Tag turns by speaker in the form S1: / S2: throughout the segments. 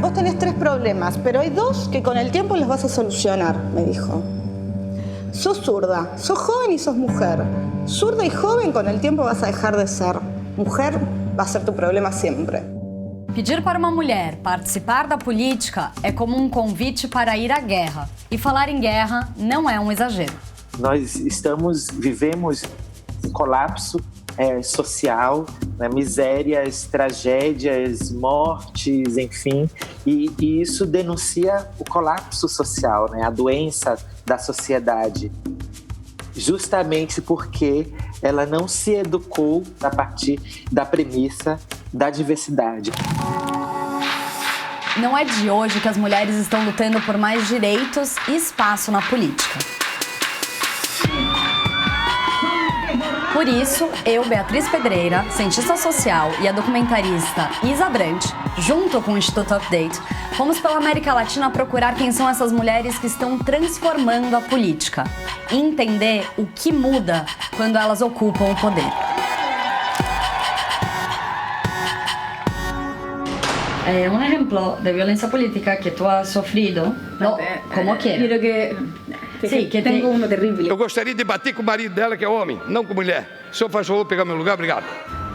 S1: vos tenés 3 problemas, pero hay 2 que con el tiempo los vas a solucionar, me dijo. Sos zurda, sos joven y sos mujer. Zurda y joven, con el tiempo vas a dejar de ser. Mujer va a ser tu problema siempre.
S2: Pedir para uma mulher participar da política é como um convite para ir à guerra. E falar em guerra não é um exagero.
S3: Nós vivemos um colapso social, né, misérias, tragédias, mortes, enfim, e isso denuncia o colapso social, né, a doença da sociedade, justamente porque ela não se educou a partir da premissa da diversidade.
S2: Não é de hoje que as mulheres estão lutando por mais direitos e espaço na política. Por isso, eu, Beatriz Pedreira, cientista social, e a documentarista Isa Brandt, junto com o Instituto Update, fomos pela América Latina procurar quem são essas mulheres que estão transformando a política e entender o que muda quando elas ocupam o poder. Un ejemplo de violencia política que tú has sufrido, no, como quieras.
S4: Quiero que...
S2: Sí, que
S4: tengo uno terrible.
S5: Eu gostaria de bater com o marido dela, que é homem, não com mulher. O senhor faz favor pegar meu lugar? Obrigado.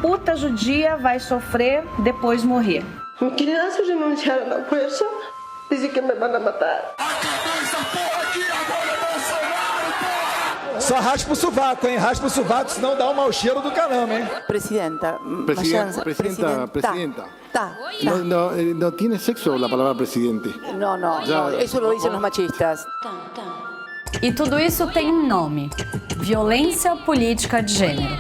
S6: Puta judia vai sofrer depois morrer.
S1: Me quieren hacer renunciar a la fuerza. Dice que me van a matar.
S7: Só raspa o sovaco, hein? Raspa o sovaco, senão dá um mau cheiro do caramba, hein?
S8: Presidenta.
S9: No tiene sexo la palabra presidente.
S8: No, eso lo dicen los machistas.
S2: E tudo isso tem um nome: violência política de gênero.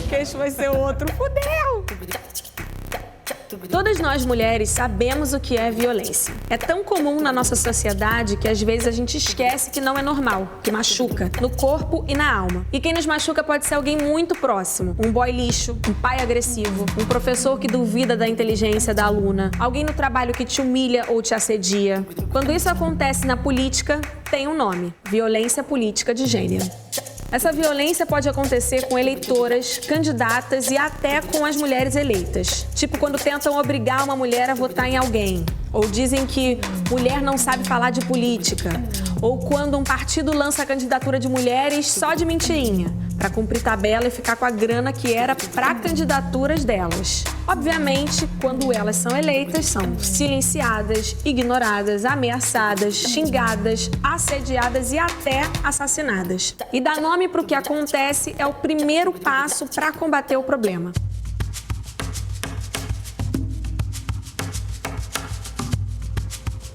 S6: Que esse vai ser outro. Fudeu! Todas nós mulheres sabemos o que é violência. É tão comum na nossa sociedade que às vezes a gente esquece que não é normal, que machuca no corpo e na alma. E quem nos machuca pode ser alguém muito próximo, um boy lixo, um pai agressivo, um professor que duvida da inteligência da aluna, alguém no trabalho que te humilha ou te assedia. Quando isso acontece na política, tem um nome: violência política de gênero. Essa violência pode acontecer com eleitoras, candidatas e até com as mulheres eleitas. Tipo quando tentam obrigar uma mulher a votar em alguém. Ou dizem que mulher não sabe falar de política. Ou quando um partido lança a candidatura de mulheres só de mentirinha, para cumprir tabela e ficar com a grana que era para candidaturas delas. Obviamente, quando elas são eleitas, são silenciadas, ignoradas, ameaçadas, xingadas, assediadas e até assassinadas. E dar nome para o que acontece é o primeiro passo para combater o problema.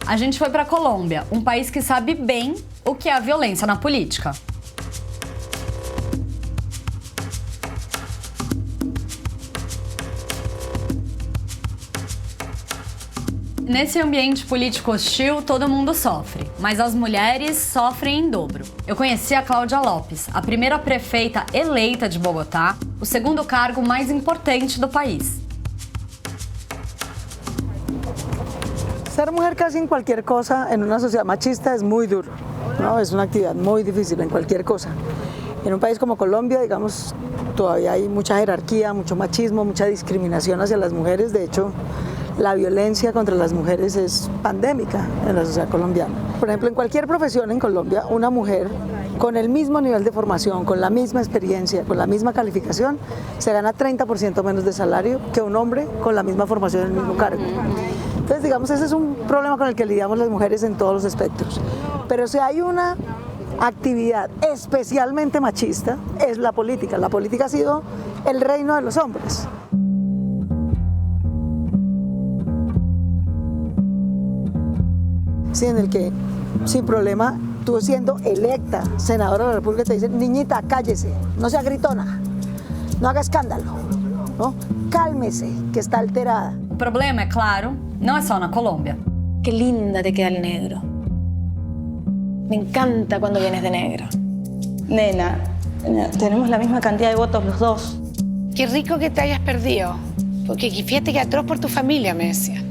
S2: A gente foi para a Colômbia, um país que sabe bem o que é a violência na política. Nesse ambiente político hostil, todo mundo sofre, mas as mulheres sofrem em dobro. Eu conheci a Cláudia Lopes, a primeira prefeita eleita de Bogotá, o segundo cargo mais importante do país.
S8: Ser mujer casi en cualquier cosa en una sociedad machista es muy duro, ¿no? Es una actividad muy difícil en cualquier cosa. En un país como Colombia, digamos, todavía hay mucha jerarquía, mucho machismo, mucha discriminación hacia las mujeres. De hecho, la violencia contra las mujeres es pandémica en la sociedad colombiana. Por ejemplo, en cualquier profesión en Colombia, una mujer con el mismo nivel de formación, con la misma experiencia, con la misma calificación, se gana 30% menos de salario que un hombre con la misma formación en el mismo cargo. Entonces, digamos, ese es un problema con el que lidiamos las mujeres en todos los espectros. Pero si hay una actividad especialmente machista, es la política. La política ha sido el reino de los hombres. Sí, en el que, sin problema, tú siendo electa senadora de la República te dicen: niñita, cállese, no sea gritona, no haga escándalo, ¿no? Cálmese, que está alterada.
S2: O problema, é claro, não é só na Colômbia.
S10: Qué linda te queda el negro. Me encanta cuando vienes de negro.
S1: Nena, tenemos la misma cantidad de votos los dos.
S10: Qué rico que te hayas perdido, porque fíjate que atroz por tu família, me decía.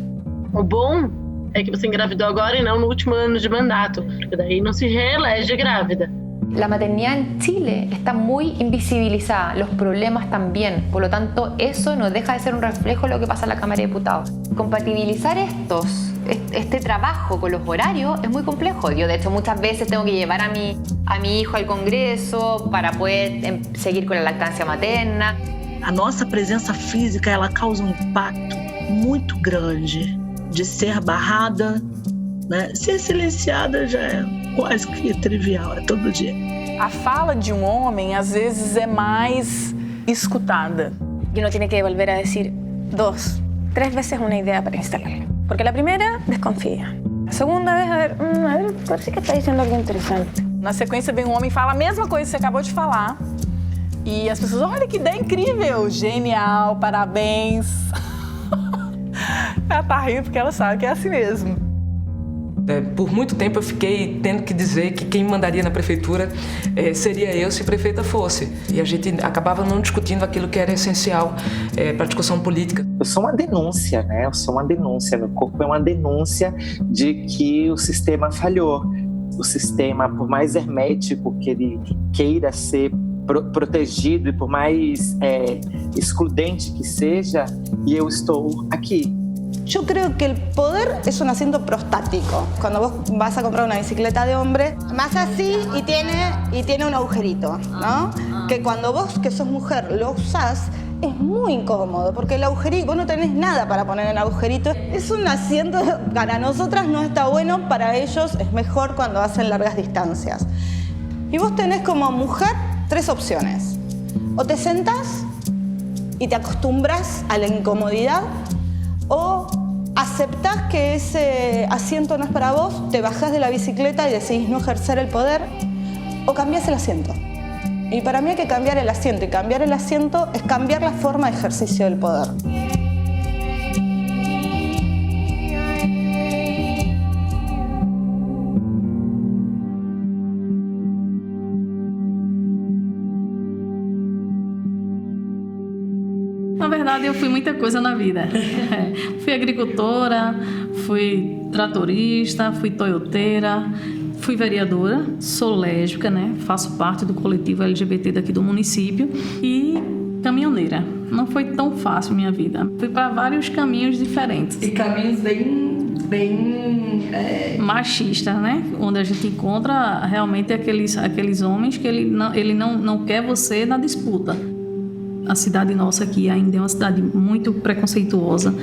S4: O bom é que você engravidou agora e não no último ano de mandato, porque daí não se reelege grávida.
S11: La maternidad en Chile está muy invisibilizada, los problemas también. Por lo tanto, eso no deja de ser un reflejo de lo que pasa en la Cámara de Diputados. Compatibilizar este trabajo con los horarios es muy complejo. Yo, de hecho, muchas veces tengo que llevar a mi hijo al Congreso para poder seguir con la lactancia materna.
S12: A nossa presença física, ela causa impacto muito grande de ser barrada, né? Ser silenciada já é quase que trivial, é todo dia.
S13: A fala de homem, às vezes, é mais escutada.
S10: Y uno tiene que volver a decir 2, 3 veces una idea para instalarla. Porque la primera, desconfía. La segunda vez, a ver, parece que está diciendo algo interessante.
S13: Na sequência, vem um homem e fala a mesma coisa que você acabou de falar. E as pessoas, olha que ideia incrível, genial, parabéns. Ela tá rindo porque ela sabe que é assim mesmo.
S14: Por muito tempo eu fiquei tendo que dizer que quem mandaria na prefeitura seria eu se prefeita fosse. E a gente acabava não discutindo aquilo que era essencial para a discussão política.
S3: Eu sou uma denúncia, né? Eu sou uma denúncia. Meu corpo é uma denúncia de que o sistema falhou. O sistema, por mais hermético que ele queira ser protegido e por mais excludente que seja, e eu estou aqui.
S1: Yo creo que el poder es un asiento prostático. Cuando vos vas a comprar una bicicleta de hombre, más así y tiene un agujerito, ¿no? Que cuando vos, que sos mujer, lo usás, es muy incómodo, porque el agujerito, vos no tenés nada para poner el agujerito. Es un asiento, para nosotras no está bueno, para ellos es mejor cuando hacen largas distancias. Y vos tenés como mujer 3 opciones. O te sentás y te acostumbras a la incomodidad, o aceptás que ese asiento no es para vos, te bajás de la bicicleta y decidís no ejercer el poder, o cambiás el asiento. Y para mí hay que cambiar el asiento, y cambiar el asiento es cambiar la forma de ejercicio del poder.
S15: Na verdade, eu fui muita coisa na vida. Fui agricultora, fui tratorista, fui toyoteira, fui vereadora, sou lésbica, né? Faço parte do coletivo LGBT daqui do município e caminhoneira. Não foi tão fácil minha vida. Fui para vários caminhos diferentes.
S16: E caminhos bem
S15: machistas, né? Onde a gente encontra realmente aqueles homens que ele não quer você na disputa. A cidade nossa aqui ainda é uma cidade muito preconceituosa,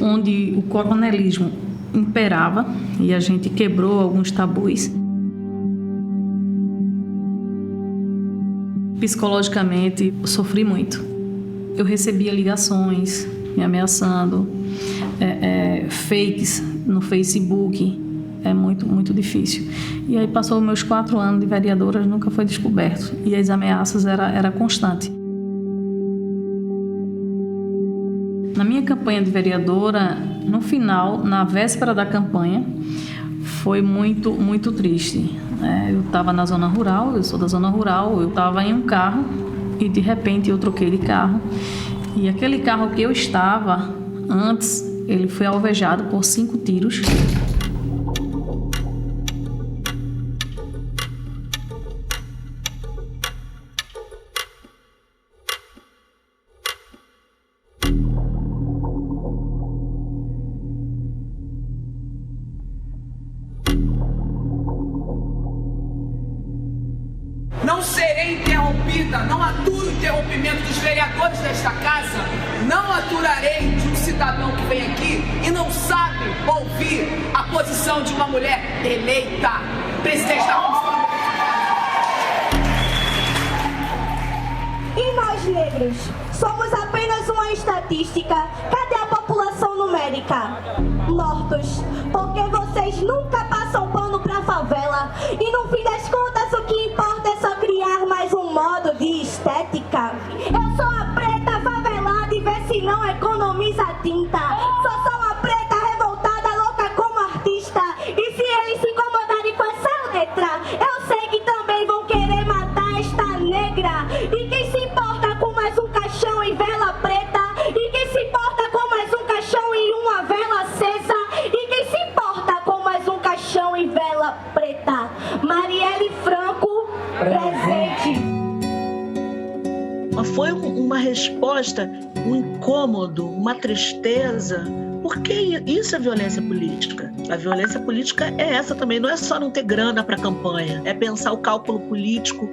S15: onde o coronelismo imperava e a gente quebrou alguns tabus. Psicologicamente, eu sofri muito. Eu recebia ligações me ameaçando, fakes no Facebook. É muito, muito difícil. E aí passou meus 4 anos de vereadora, nunca foi descoberto. E as ameaças era constante. Na minha campanha de vereadora, no final, na véspera da campanha, foi muito, muito triste. Eu estava na zona rural, eu sou da zona rural, eu estava em um carro e de repente eu troquei de carro. E aquele carro que eu estava antes, ele foi alvejado por 5 tiros.
S17: Não serei interrompida, não aturo o interrompimento dos vereadores desta casa, não aturarei de um cidadão que vem aqui e não sabe ouvir a posição de uma mulher eleita, presidente da Comissão.
S18: E nós, negros, somos apenas uma estatística. Cadê a população numérica? Mortos, porque vocês nunca passam pano pra favela. E no fim das contas, o que importa é só criar mais um modo de estética. Eu sou a preta favelada e vê se não economiza tinta. Sou uma preta revoltada, louca como artista. E se eles se incomodarem com essa letra, eu sei que também vão querer matar esta negra. E quem se importa com mais um caixão e vela preta. E quem se importa com mais um caixão e uma vela acesa. E quem se importa com mais um caixão e vela preta. Marielle Franco, presente.
S12: Foi uma resposta, um incômodo, uma tristeza, porque isso é violência política. A violência política é essa também, não é só não ter grana para a campanha, é pensar o cálculo político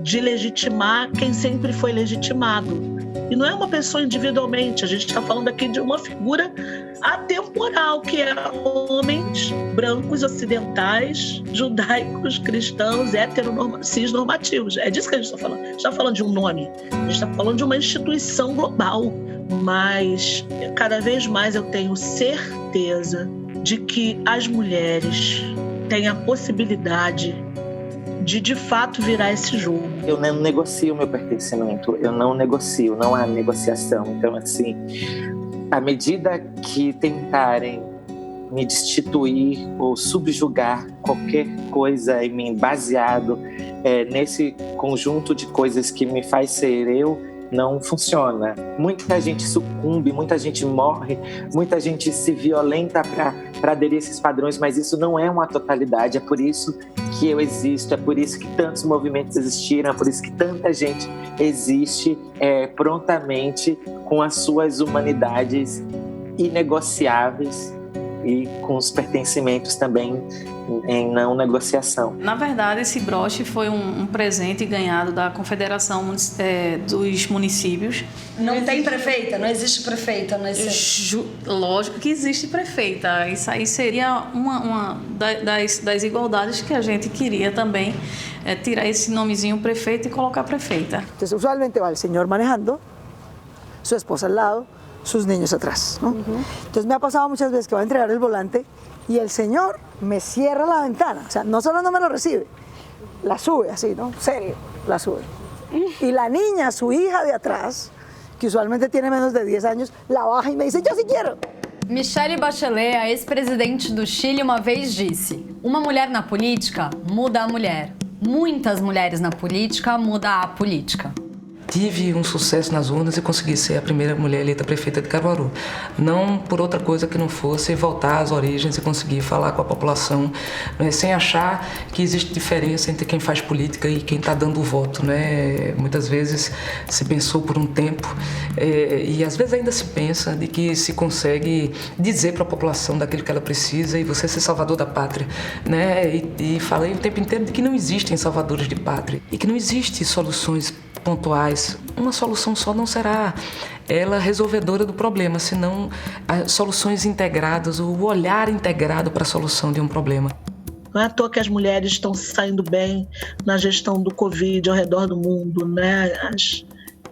S12: de legitimar quem sempre foi legitimado. E não é uma pessoa individualmente, a gente está falando aqui de uma figura atemporal, que é homens brancos, ocidentais, judaicos, cristãos, cisnormativos. É disso que a gente está falando. A gente está falando de um nome, a gente está falando de uma instituição global. Mas cada vez mais eu tenho certeza de que as mulheres têm a possibilidade de fato virar esse jogo.
S3: Eu não negocio o meu pertencimento, eu não negocio, não há negociação. Então, assim, à medida que tentarem me destituir ou subjugar qualquer coisa em mim baseado nesse conjunto de coisas que me faz ser eu, não funciona. Muita gente sucumbe, muita gente morre, muita gente se violenta para aderir a esses padrões, mas isso não é uma totalidade. É por isso que eu existo, é por isso que tantos movimentos existiram, é por isso que tanta gente existe prontamente com as suas humanidades inegociáveis e com os pertencimentos também em não negociação.
S15: Na verdade, esse broche foi um presente ganhado da Confederação dos Municípios.
S2: Não tem prefeita? Não existe prefeita nesse...
S15: Lógico que existe prefeita. Isso aí seria uma das desigualdades que a gente queria também, tirar esse nomezinho prefeito e colocar prefeita.
S8: Então, usualmente vai o senhor manejando, sua esposa ao lado, sus niños atrás, ¿no? Entonces me ha pasado muchas veces que va a entregar el volante y el señor me cierra la ventana, o sea, no solo no me lo recibe, la sube así, ¿no? Serio, la sube. Y la niña, su hija de atrás, que usualmente tiene menos de 10 años, la baja y me dice, yo sí quiero.
S2: Michelle Bachelet, a ex-presidente do Chile, uma vez disse: uma mulher na política muda a mulher. Muitas mulheres na política muda a política.
S14: Tive um sucesso nas urnas e consegui ser a primeira mulher eleita prefeita de Caruaru. Não por outra coisa que não fosse voltar às origens e conseguir falar com a população, né, sem achar que existe diferença entre quem faz política e quem está dando o voto. Né? Muitas vezes se pensou por um tempo, e às vezes ainda se pensa, de que se consegue dizer para a população daquilo que ela precisa e você ser salvador da pátria. Né? E falei o tempo inteiro de que não existem salvadores de pátria e que não existem soluções pontuais. Uma solução só não será ela resolvedora do problema, senão as soluções integradas, o olhar integrado para a solução de um problema.
S12: Não é à toa que as mulheres estão saindo bem na gestão do Covid ao redor do mundo, né?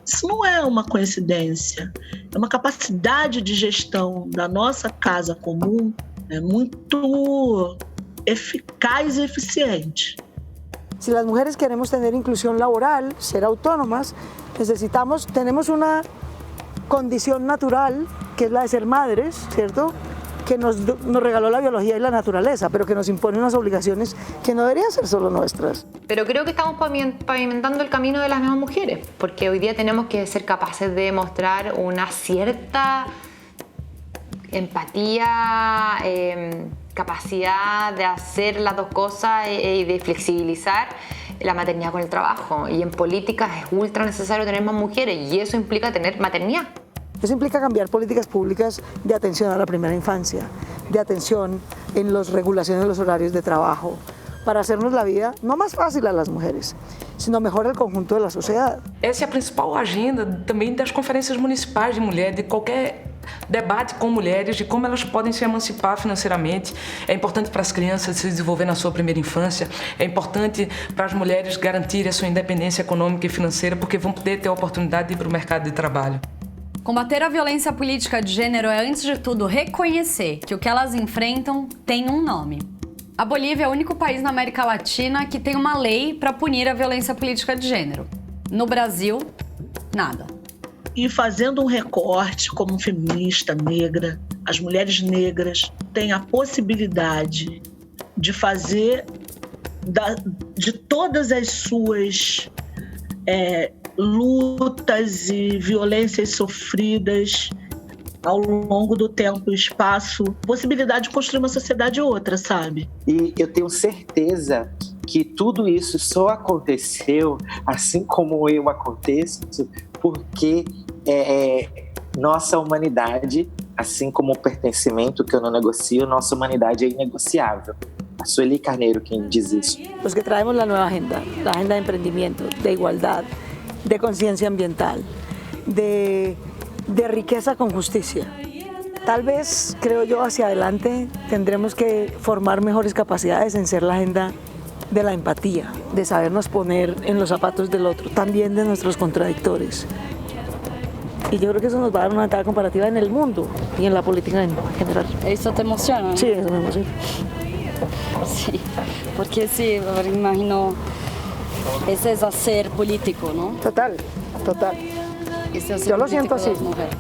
S12: Isso não é uma coincidência, é uma capacidade de gestão da nossa casa comum muito eficaz e eficiente.
S8: Si las mujeres queremos tener inclusión laboral, ser autónomas, tenemos una condición natural, que es la de ser madres, ¿cierto? Que nos regaló la biología y la naturaleza, pero que nos impone unas obligaciones que no deberían ser solo nuestras.
S11: Pero creo que estamos pavimentando el camino de las mismas mujeres, porque hoy día tenemos que ser capaces de mostrar una cierta empatía, capacidad de hacer las dos cosas y de flexibilizar la maternidad con el trabajo. Y en políticas es ultra necesario tener más mujeres y eso implica tener maternidad.
S8: Eso implica cambiar políticas públicas de atención a la primera infancia, de atención en las regulaciones de los horarios de trabajo, para hacernos la vida no más fácil a las mujeres, sino mejor al conjunto de la sociedad.
S14: Essa é a principal agenda também das conferências municipais de mulher, de qualquer debate com mulheres, de como elas podem se emancipar financeiramente. É importante para as crianças se desenvolver na sua primeira infância, é importante para as mulheres garantirem a sua independência econômica e financeira, porque vão poder ter a oportunidade de ir para o mercado de trabalho.
S2: Combater a violência política de gênero é, antes de tudo, reconhecer que o que elas enfrentam tem um nome. A Bolívia é o único país na América Latina que tem uma lei para punir a violência política de gênero. No Brasil, nada.
S12: E fazendo um recorte como feminista negra, as mulheres negras têm a possibilidade de fazer de todas as suas lutas e violências sofridas ao longo do tempo e espaço, possibilidade de construir uma sociedade outra, sabe?
S3: E eu tenho certeza que tudo isso só aconteceu, assim como eu aconteço, porque nossa humanidade, assim como o pertencimento que eu não negocio, nossa humanidade é inegociável. A Sueli Carneiro quem diz isso.
S8: Los que traemos la nueva agenda, la agenda de emprendimiento, de igualdad, de conciencia ambiental, de riqueza con justicia. Tal vez, creo yo, hacia adelante tendremos que formar mejores capacidades en ser la agenda de la empatía, de sabernos poner en los zapatos del otro, también de nuestros contradictores. Y yo creo que eso nos va a dar una ventaja comparativa en el mundo y en la política en general.
S2: ¿Eso te emociona?
S8: Sí, eso me emociona.
S2: Sí, porque sí, imagino, ese es hacer político, ¿no?
S8: Total, total.
S2: Ese es
S8: Yo lo
S2: político
S8: siento así.
S2: de las mujeres.